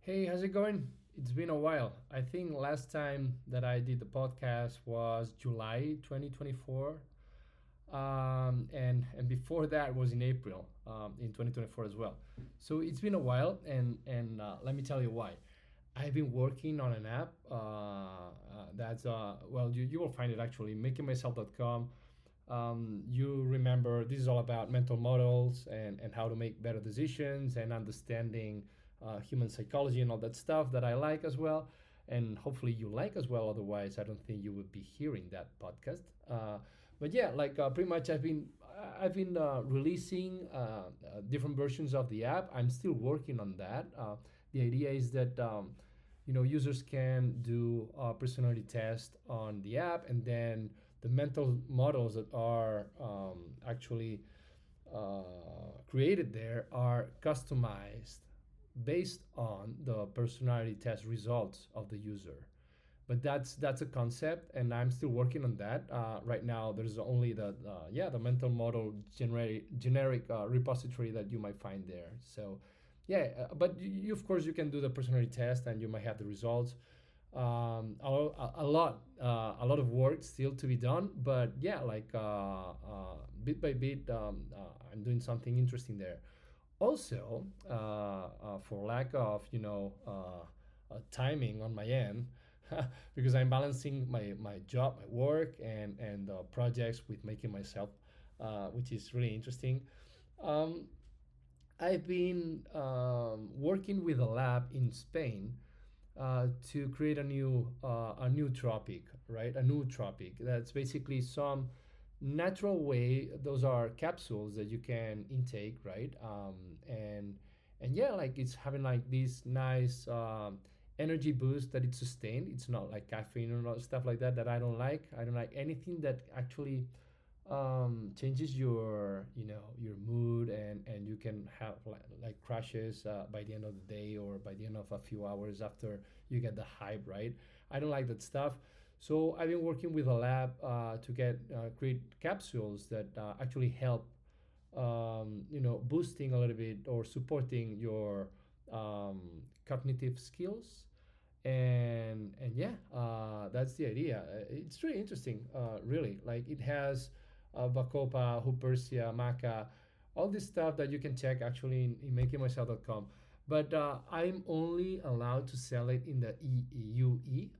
Hey, how's it going? It's been a while. I think last time that I did the podcast was July 2024. And before that was in April in 2024 as well. So it's been a while, and let me tell you why. I've been working on an app that's, well, you will find it actually, MakingMyself.com. You remember this is all about mental models and how to make better decisions and understanding human psychology and all that stuff that I like as well. And hopefully you like as well. Otherwise, I don't think you would be hearing that podcast. But yeah, pretty much I've been releasing different versions of the app. I'm still working on that. The idea is that users can do a personality test on the app, and then the mental models that are actually created there are customized based on the personality test results of the user. But that's a concept, and I'm still working on that. Right now, there's only the mental model generic repository that you might find there. So yeah, but you of course you can do the personality test, and you might have the results. A lot of work still to be done, but yeah, bit by bit, I'm doing something interesting there. Also, for lack of timing on my end, because I'm balancing my job, my work, and projects with making myself, which is really interesting. Um, I've been working with a lab in Spain to create a new tropic, right? A new tropic. That's basically some natural way. Those are capsules that you can intake, right? And yeah, like it's having like this nice energy boost that it's sustained. It's not like caffeine or not stuff like that I don't like. I don't like anything that actually changes your mood, and you can have like crashes by the end of the day or by the end of a few hours after you get the hype, right? I don't like that stuff. So I've been working with a lab to get create capsules that actually help boosting a little bit or supporting your cognitive skills. And yeah, that's the idea. It's really interesting, really. Like it has Bacopa, Hupersia, Maca, all this stuff that you can check actually in makingmyself.com. But I'm only allowed to sell it in the EUE.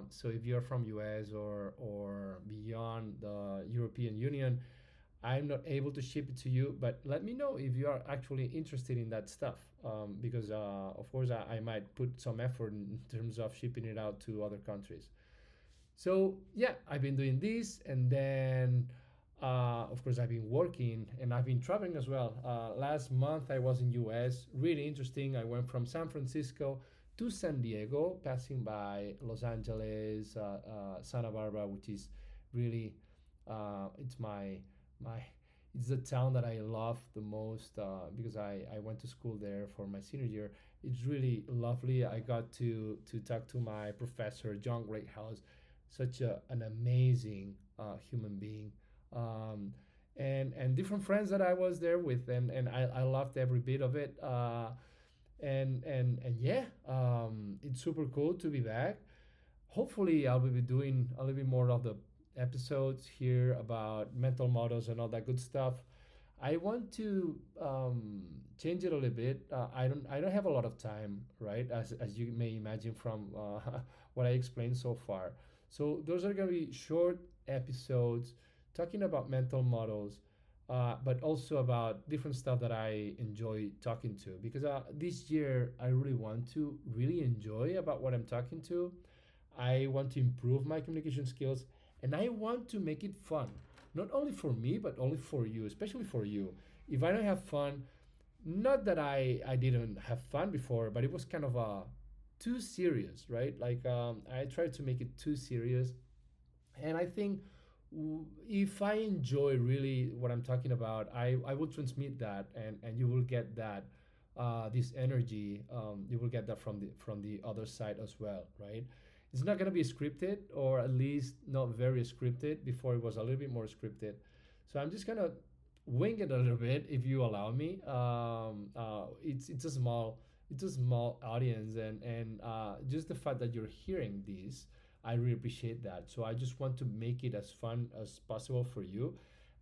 So if you're from US or beyond the European Union, I'm not able to ship it to you. But let me know if you are actually interested in that stuff, because of course I might put some effort in terms of shipping it out to other countries. So yeah, I've been doing this, and then of course I've been working and I've been traveling as well. Last month I was in US, really interesting. I went from San Francisco to San Diego, passing by Los Angeles, Santa Barbara, which is really it's my it's the town that I love the most, because I went to school there for my senior year. It's really lovely. I got to talk to my professor, John Greathouse, such an amazing human being, um, and different friends that I was there with, and I loved every bit of it. And yeah, it's super cool to be back. Hopefully, I'll be doing a little bit more of the episodes here about mental models and all that good stuff. I want to change it a little bit. I don't have a lot of time, right? As you may imagine from what I explained so far. So those are going to be short episodes talking about mental models, but also about different stuff that I enjoy talking to. Because this year I really want to really enjoy about what I'm talking to. I want to improve my communication skills, and I want to make it fun, not only for me but only for you, especially for you. If I don't have fun, not that I didn't have fun before, but it was kind of too serious, right? I tried to make it too serious, and I think if I enjoy really what I'm talking about, I will transmit that, and you will get that, this energy. You will get that from the other side as well, right? It's not going to be scripted, or at least not very scripted. Before it was a little bit more scripted. So I'm just going to wing it a little bit, if you allow me. It's a small it's a small audience, and just the fact that you're hearing this, I really appreciate that. So I just want to make it as fun as possible for you.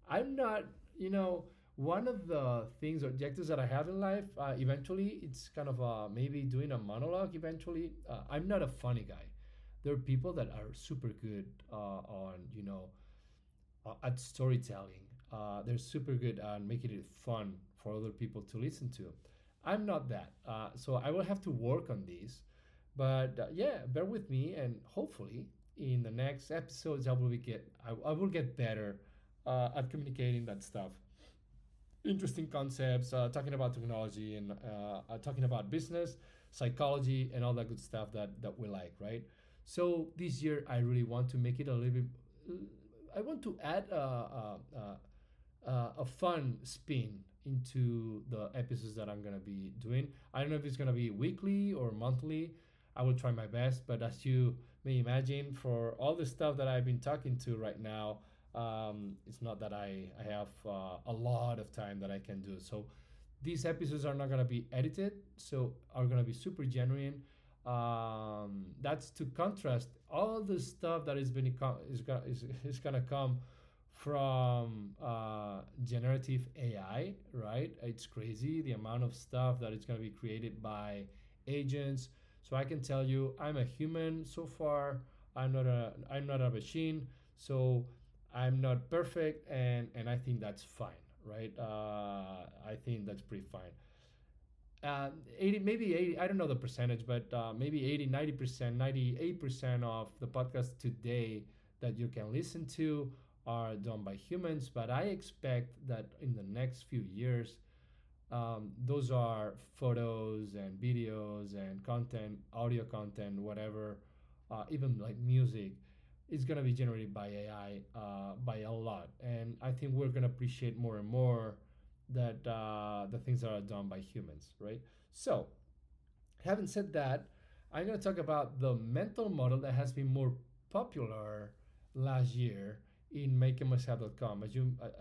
I'm not, you know, one of the things or objectives that I have in life. Eventually, it's kind of maybe doing a monologue. Eventually, I'm not a funny guy. There are people that are super good on, at storytelling. They're super good at making it fun for other people to listen to. I'm not that. So I will have to work on this. But yeah, bear with me, and hopefully in the next episodes I will get better at communicating that stuff. Interesting concepts, talking about technology and talking about business, psychology, and all that good stuff that we like, right? So this year I really want to make it a little bit. I want to add a fun spin into the episodes that I'm gonna be doing. I don't know if it's gonna be weekly or monthly. I will try my best, but as you may imagine, for all the stuff that I've been talking to right now, it's not that I have a lot of time that I can do. So these episodes are not gonna be edited, so are gonna be super genuine. That's to contrast all the stuff that is gonna come from generative AI, right? It's crazy the amount of stuff that is going to be created by agents. So I can tell you, I'm a human so far. I'm not a machine. So I'm not perfect, and I think that's fine, right? I think that's pretty fine. 80, maybe 80, I don't know the percentage, but maybe 80, 90%, 98% of the podcasts today that you can listen to are done by humans. But I expect that in the next few years, those are photos and videos and content, audio content, whatever, even like music, is going to be generated by AI by a lot. And I think we're going to appreciate more and more that the things that are done by humans, right? So, having said that, I'm going to talk about the mental model that has been more popular last year in MakingMyself.com.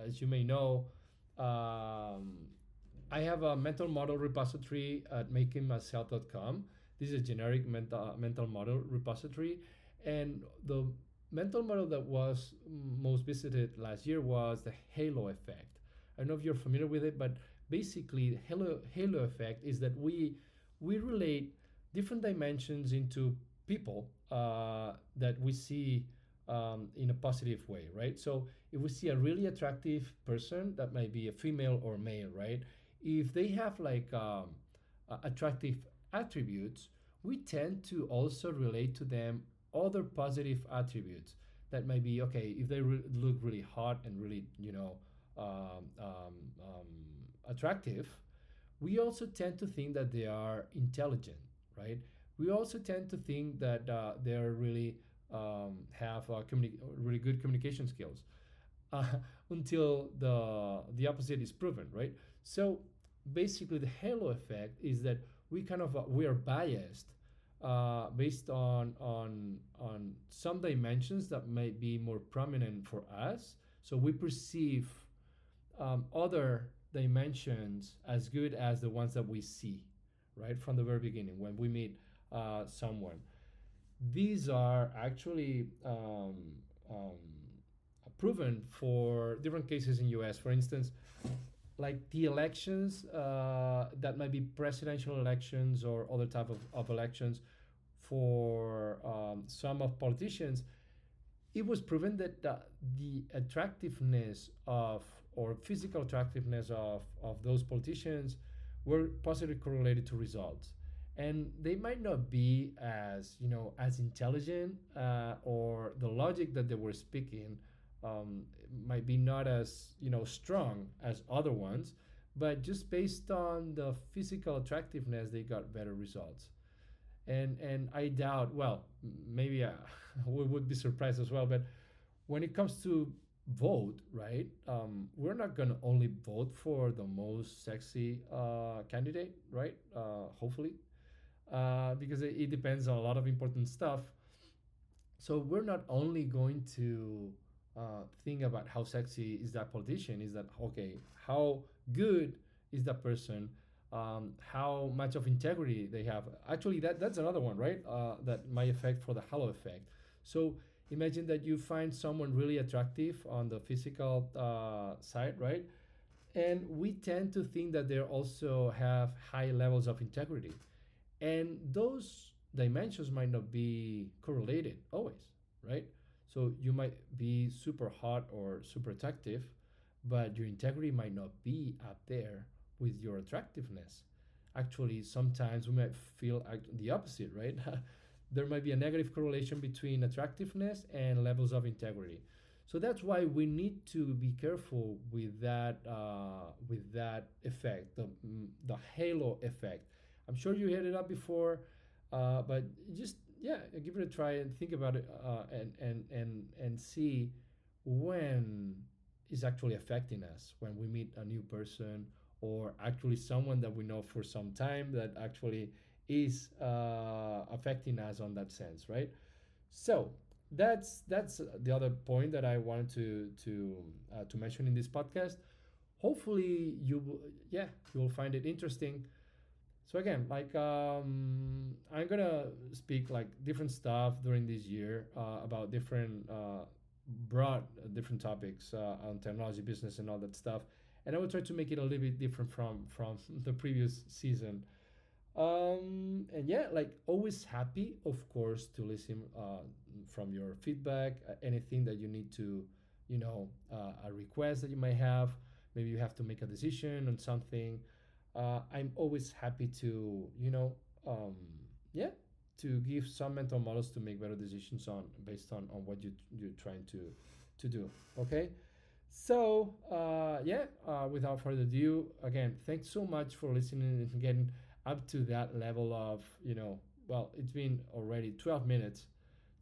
As you may know, um, I have a mental model repository at MakingMyself.com. This is a generic mental model repository, and the mental model that was most visited last year was the halo effect. I don't know if you're familiar with it, but basically, the halo effect is that we relate different dimensions into people that we see in a positive way, right? So if we see a really attractive person, that might be a female or male, right? If they have like attractive attributes, we tend to also relate to them other positive attributes that might be okay. If they look really hot and really, um, um, um, attractive, we also tend to think that they are intelligent, right? We also tend to think that they're really have really good communication skills uh, until the opposite is proven, right? So basically, the halo effect is that we are biased based on some dimensions that may be more prominent for us. So we perceive other dimensions as good as the ones that we see, right, from the very beginning when we meet someone. These are actually um, proven for different cases in U.S. For instance, like the elections that might be presidential elections or other type of elections for some of politicians, it was proven that the attractiveness of or physical attractiveness of those politicians were positively correlated to results, and they might not be as as intelligent or the logic that they were speaking might be not as strong as other ones, but just based on the physical attractiveness they got better results. And I doubt, well, maybe we would be surprised as well, but when it comes to vote, right, we're not going to only vote for the most sexy candidate, right, hopefully, because it depends on a lot of important stuff. So we're not only going to think about how sexy is that politician, is that okay, how good is that person, how much of integrity they have. Actually, that's another one, right? That might affect for the halo effect. So imagine that you find someone really attractive on the physical side, right? And we tend to think that they also have high levels of integrity, and those dimensions might not be correlated always, right? So you might be super hot or super attractive, but your integrity might not be up there with your attractiveness. Actually, sometimes we might feel the opposite, right? There might be a negative correlation between attractiveness and levels of integrity. So that's why we need to be careful with that effect, the halo effect. I'm sure you heard it up before, but just yeah, give it a try and think about it, and see when is actually affecting us when we meet a new person, or actually someone that we know for some time that actually is affecting us on that sense, right? So that's the other point that I wanted to mention in this podcast. Hopefully yeah, you will find it interesting. So again, like I'm gonna speak like different stuff during this year about different broad different topics on technology, business, and all that stuff. And I will try to make it a little bit different from the previous season. And yeah, like always happy, of course, to listen from your feedback, anything that you need to, a request that you might have. Maybe you have to make a decision on something. I'm always happy to, um, yeah, to give some mental models to make better decisions on based on what you're trying to do. Okay. So, yeah, without further ado, again, thanks so much for listening and getting up to that level of, well, it's been already 12 minutes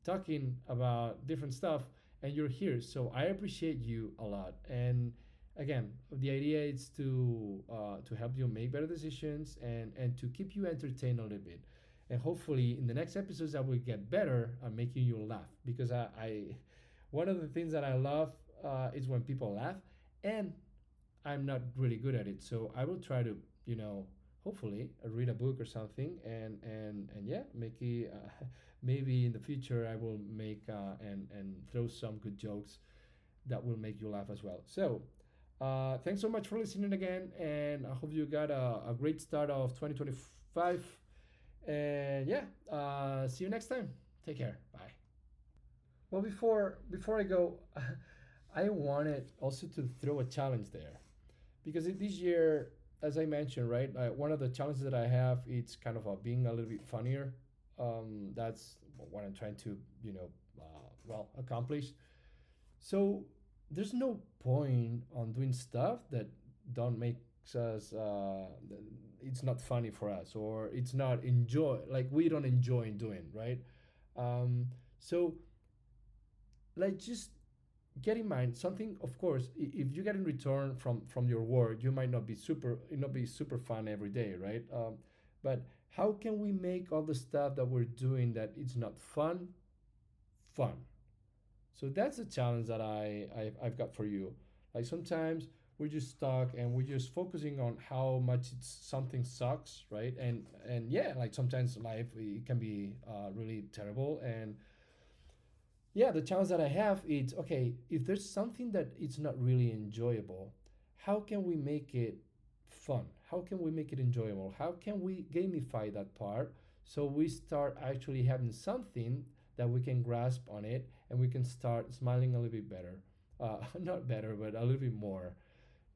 talking about different stuff, and you're here. So I appreciate you a lot. And again, the idea is to help you make better decisions and to keep you entertained a little bit. And hopefully, in the next episodes, I will get better at making you laugh, because I one of the things that I love is when people laugh, and I'm not really good at it. So I will try to, hopefully read a book or something, and yeah, make it. Maybe in the future I will make and throw some good jokes that will make you laugh as well. So thanks so much for listening again, and I hope you got a great start of 2025. And yeah, see you next time. Take care. Bye. Well, before I go, I wanted also to throw a challenge there, because this year, as I mentioned, right, one of the challenges that I have, it's kind of being a little bit funnier. That's what I'm trying to, well, accomplish. So there's no point on doing stuff that don't make us. It's not funny for us, or it's not enjoy, like we don't enjoy doing, right? Um, so like just get in mind something. Of course, if you get in return from your work, you might not be super, it not be super fun every day, right? But how can we make all the stuff that we're doing that it's not fun fun? So that's a challenge that I've got for you. Like sometimes we're just stuck and we're just focusing on how much something sucks, right? And yeah, like sometimes life it can be really terrible. And yeah, the challenge that I have is, okay, if there's something that it's not really enjoyable, how can we make it fun? How can we make it enjoyable? How can we gamify that part so we start actually having something that we can grasp on it, and we can start smiling a little bit better? Not better, but a little bit more.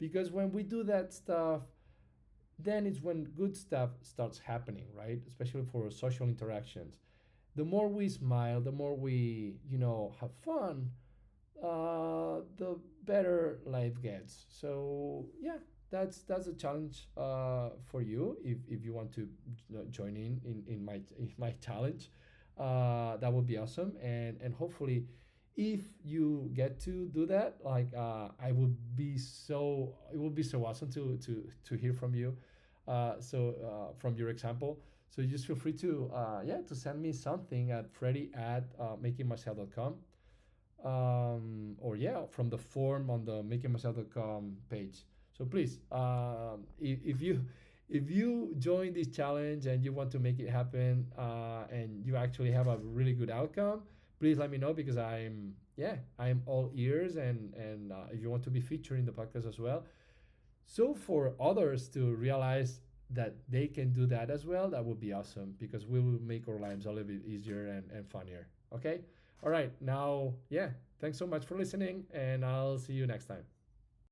Because when we do that stuff, then it's when good stuff starts happening, right? Especially for social interactions. The more we smile, the more we, have fun, the better life gets. So yeah, that's a challenge for you if you want to join in my challenge. That would be awesome, and hopefully, if you get to do that, like I would be so it would be so awesome to hear from you. From your example. So just feel free to yeah, to send me something at Freddy at makingmyself.com, or yeah, from the form on the makingmyself.com page. So please, if you join this challenge and you want to make it happen, and you actually have a really good outcome, please let me know, because I'm all ears. And if you want to be featured in the podcast as well, so for others to realize that they can do that as well, that would be awesome, because we will make our lives a little bit easier and funnier. Okay. All right. Now, yeah. Thanks so much for listening, and I'll see you next time.